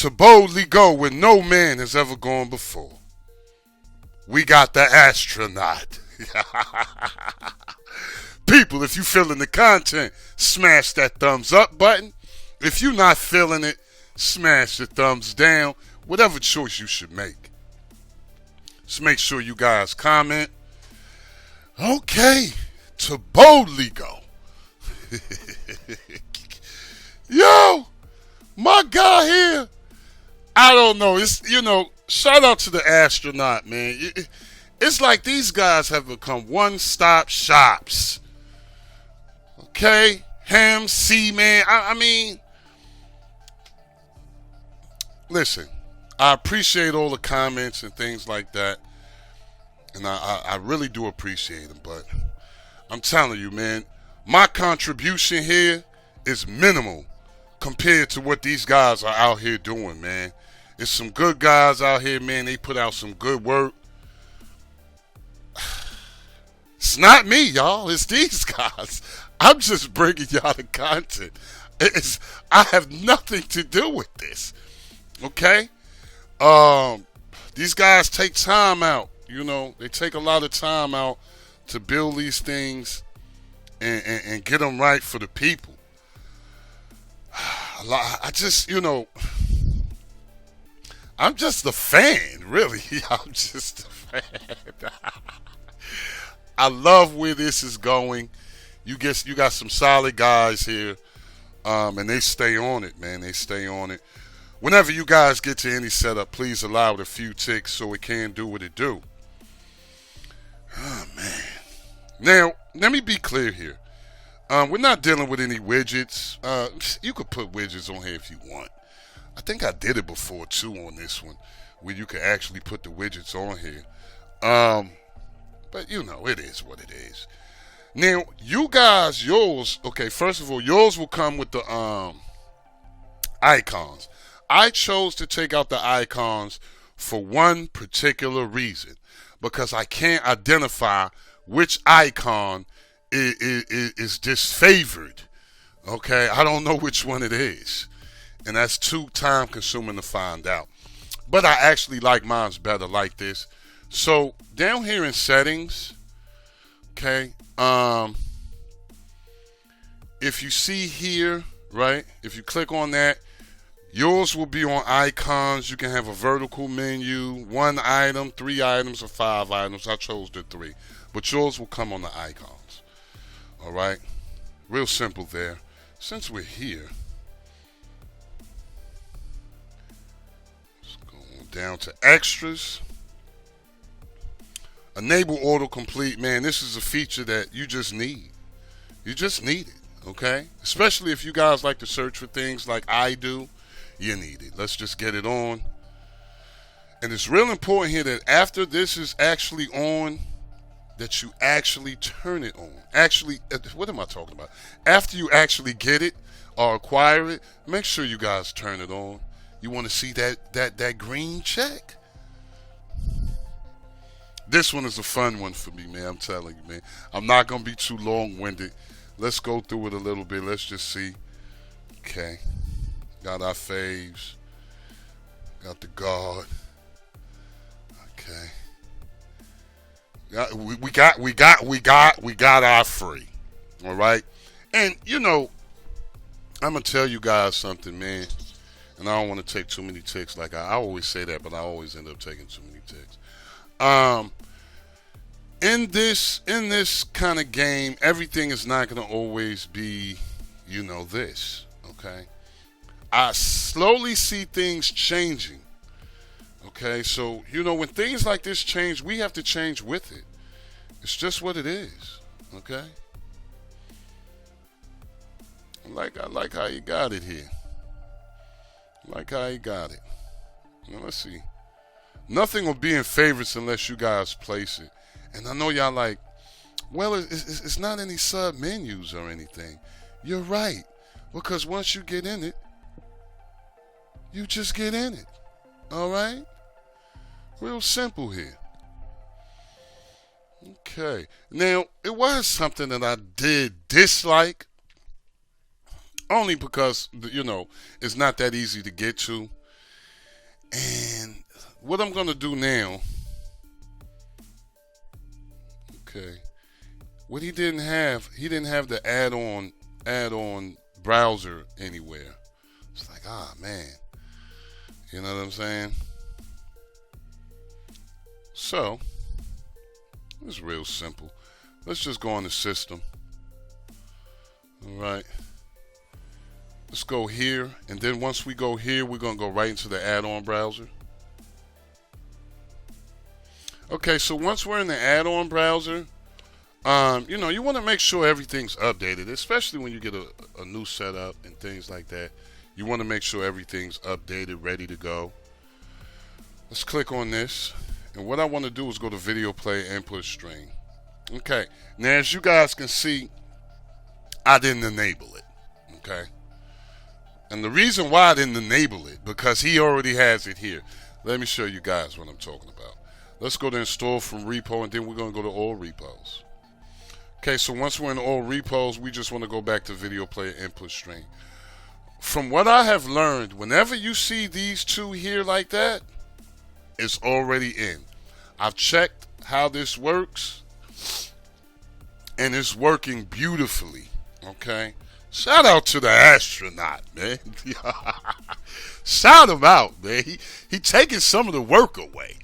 to boldly go where no man has ever gone before. We got the astronaut. People, if you feeling the content, smash that thumbs up button. If you not feeling it, smash the thumbs down. Whatever choice you should make. Just make sure you guys comment. Okay, to boldly go. Yo, my guy here. I don't know. It's, shout out to the astronaut, man. It's like these guys have become one-stop shops. Okay? Ham, C-Man. I mean, listen, I appreciate all the comments and things like that. And I really do appreciate them. But I'm telling you, man, my contribution here is minimal compared to what these guys are out here doing, man. There's some good guys out here, man. They put out some good work. It's not me, y'all. It's these guys. I'm just bringing y'all the content. I have nothing to do with this. Okay? These guys take time out. They take a lot of time out to build these things and get them right for the people. I just, I'm just a fan, really. I'm just a fan. I love where this is going. You got some solid guys here, and they stay on it, man. They stay on it. Whenever you guys get to any setup, please allow it a few ticks so it can do what it do. Oh, man. Now, let me be clear here. We're not dealing with any widgets. You could put widgets on here if you want. I think I did it before, too, on this one, where you could actually put the widgets on here. But, it is what it is. Now, you guys, yours, okay, first of all, yours will come with the icons. I chose to take out the icons for one particular reason, because I can't identify which icon is disfavored. Okay, I don't know which one it is, and that's too time consuming to find out. But I actually like mine's better like this. So down here in settings, okay, if you see here, right, if you click on that, yours will be on icons. You can have a vertical menu, 1 item, 3 items, or 5 items. I chose the 3, but yours will come on the icons. All right, real simple there. Since we're here, let's go on down to extras. Enable autocomplete, man. This is a feature that you just need. You just need it, okay? Especially if you guys like to search for things like I do. You need it. Let's just get it on. And it's real important here that after this is actually on, that you actually turn it on. Actually, what am I talking about? After you actually get it or acquire it, make sure you guys turn it on. You want to see that green check? This one is a fun one for me, man. I'm telling you, man. I'm not going to be too long-winded. Let's go through it a little bit. Let's just see. Okay. Got our faves. Got the guard. Okay. We got our free. All right. And I'm gonna tell you guys something, man. And I don't want to take too many ticks. Like I always say that, but I always end up taking too many ticks. In this kind of game, everything is not gonna always be, this. Okay. I slowly see things changing. Okay, so, when things like this change, we have to change with it. It's just what it is. Okay? I like how you got it here. I like how you got it. Now, let's see. Nothing will be in favorites unless you guys place it. And I know y'all like, well, it's not any sub menus or anything. You're right. Because once you get in it, you just get in it. All right? Real simple here. Okay. Now, it was something that I did dislike. Only because, it's not that easy to get to. And what I'm going to do now, okay, what he didn't have the add-on browser anywhere. It's like, man. You know what I'm saying? So, it's real simple. Let's just go on the system. All right. Let's go here. And then once we go here, we're going to go right into the add-on browser. Okay, so once we're in the add-on browser, you want to make sure everything's updated, especially when you get a new setup and things like that. You want to make sure everything's updated, ready to go. Let's click on this. And what I want to do is go to video player input stream. Okay. Now, as you guys can see, I didn't enable it. Okay. And the reason why I didn't enable it, because he already has it here. Let me show you guys what I'm talking about. Let's go to install from repo, and then we're going to go to all repos. Okay, so once we're in all repos, we just want to go back to video player input stream. From what I have learned, whenever you see these two here like that, it's already in. I've checked how this works, and it's working beautifully. Okay? Shout out to the astronaut, man. Shout him out, man. He taking some of the work away.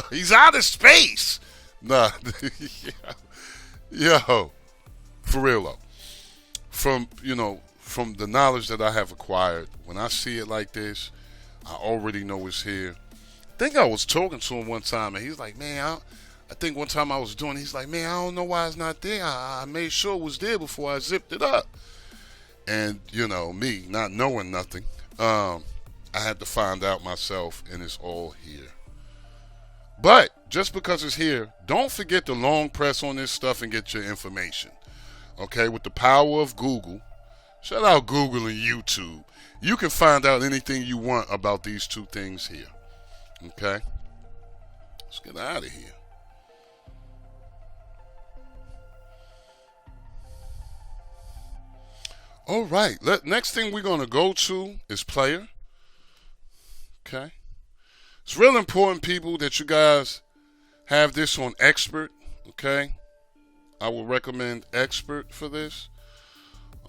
He's out of space. Nah. Yo. For real, though. From the knowledge that I have acquired, when I see it like this, I already know it's here. I think I was talking to him one time, and he's like, man, I think one time I was doing it, he's like, man, I don't know why it's not there. I made sure it was there before I zipped it up. And, me not knowing nothing, I had to find out myself, and it's all here. But just because it's here, don't forget to long press on this stuff and get your information. Okay, with the power of Google, shout out Google and YouTube, you can find out anything you want about these two things here. Okay, let's get out of here. All right, next thing we're going to go to is player. Okay. It's real important, people, that you guys have this on expert. Okay. I will recommend expert for this.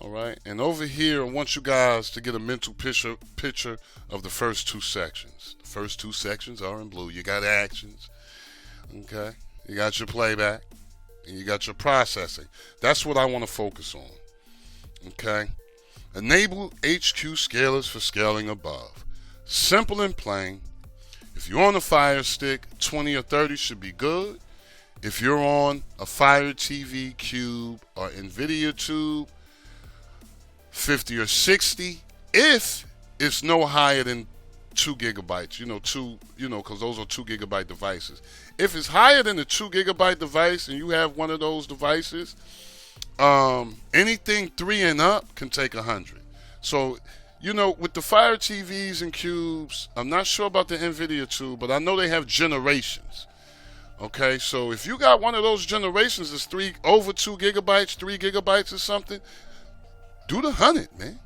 All right. And over here, I want you guys to get a mental picture of the first two sections. The first two sections are in blue. You got actions. Okay. You got your playback. And you got your processing. That's what I want to focus on. Okay. Enable HQ scalers for scaling above. Simple and plain. If you're on a Fire Stick, 20 or 30 should be good. If you're on a Fire TV Cube or NVIDIA Tube, 50 or 60. If it's no higher than 2 gigabytes, because those are 2 gigabyte devices. If it's higher than a 2 gigabyte device and you have one of those devices, anything 3 and up can take 100. So, with the Fire TVs and Cubes, I'm not sure about the NVIDIA Tube, but I know they have generations. Okay, so if you got one of those generations that's over 2 gigabytes, 3 gigabytes or something, do the 100, man.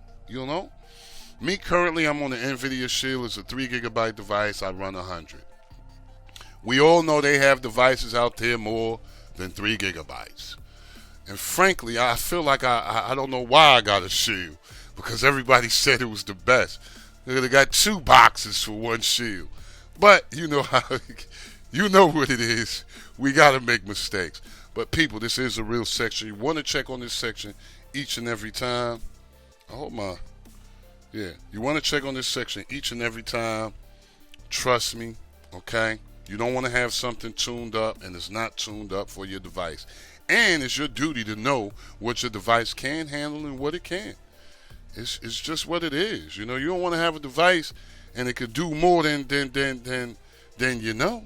Me currently, I'm on the NVIDIA Shield. It's a 3 gigabyte device. I run 100. We all know they have devices out there more than 3 gigabytes. And frankly, I feel like I don't know why I got a Shield, because everybody said it was the best. They got 2 boxes for 1 Shield. But you know what it is. We got to make mistakes. But people, this is a real section. You want to check on this section each and every time. You want to check on this section each and every time. Trust me, okay? You don't want to have something tuned up and it's not tuned up for your device. And it's your duty to know what your device can handle and what it can't. It's just what it is. You don't want to have a device and it could do more than you know.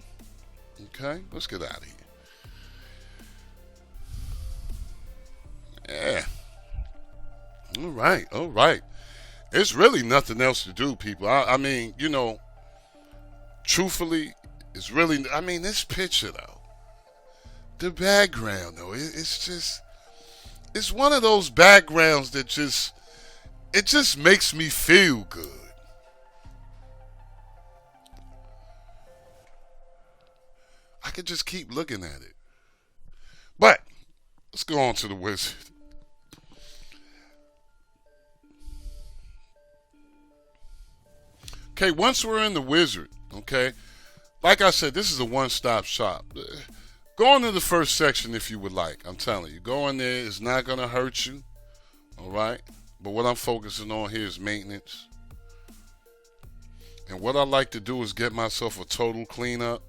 Okay, let's get out of here. Yeah. All right. It's really nothing else to do, people. I mean, truthfully, it's really, this picture, though. The background, though, it's one of those backgrounds that it just makes me feel good. could just keep looking at it. But let's go on to the wizard. Okay, once we're in the wizard, okay, like I said, this is a one-stop shop. Go into the first section if you would like. I'm telling you, go in there. It's not going to hurt you, all right? But what I'm focusing on here is maintenance. And what I like to do is get myself a total cleanup,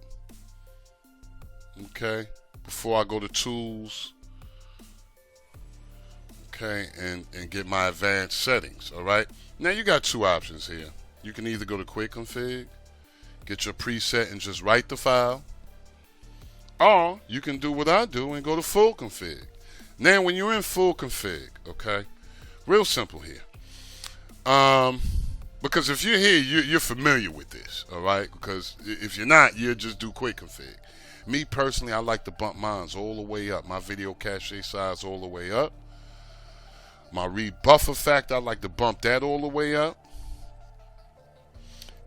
okay, before I go to tools, okay, and get my advanced settings, all right? Now, you got two options here. You can either go to quick config, get your preset and just write the file, or you can do what I do and go to full config. Now, when you're in full config, okay, real simple here. Because if you're here, you're familiar with this, all right? Because if you're not, you'll just do quick config. Me personally, I like to bump mine all the way up. My video cache size all the way up. My read buffer factor, I like to bump that all the way up.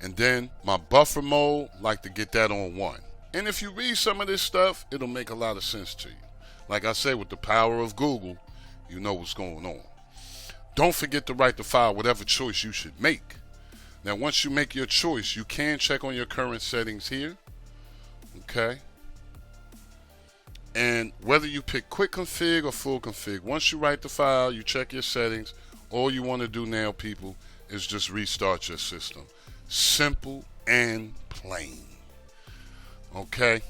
And then my buffer mode, like to get that on 1. And if you read some of this stuff, it'll make a lot of sense to you. Like I say, with the power of Google, you know what's going on. Don't forget to write the file, whatever choice you should make. Now, once you make your choice, you can check on your current settings here. Okay? And whether you pick quick config or full config, once you write the file, you check your settings. All you want to do now, people, is just restart your system. Simple and plain. Okay?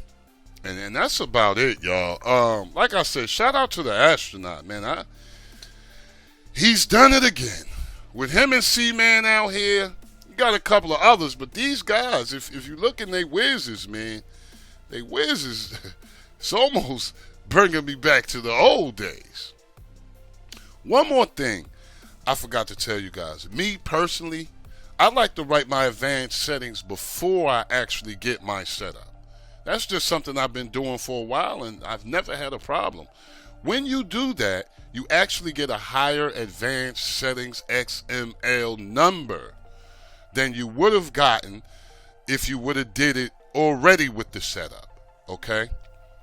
And that's about it, y'all. Like I said, shout out to the astronaut, man. He's done it again. With him and C-Man out here, you got a couple of others, but these guys, if you look in they whizzes, man, they whizzes, it's almost bringing me back to the old days. One more thing I forgot to tell you guys. Me, personally, I like to write my advanced settings before I actually get my setup. That's just something I've been doing for a while, and I've never had a problem. When you do that, you actually get a higher advanced settings XML number than you would have gotten if you would have did it already with the setup, okay?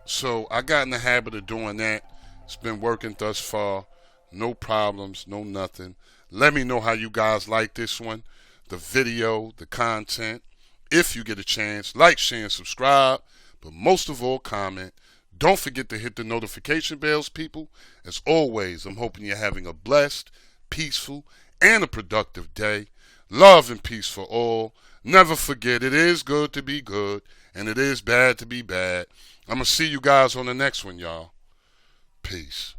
So I got in the habit of doing that. It's been working thus far. No problems, no nothing. Let me know how you guys like this one, the video, the content. If you get a chance, like, share, and subscribe. But most of all, comment. Don't forget to hit the notification bells, people. As always, I'm hoping you're having a blessed, peaceful, and a productive day. Love and peace for all. Never forget, it is good to be good, and it is bad to be bad. I'm going to see you guys on the next one, y'all. Peace.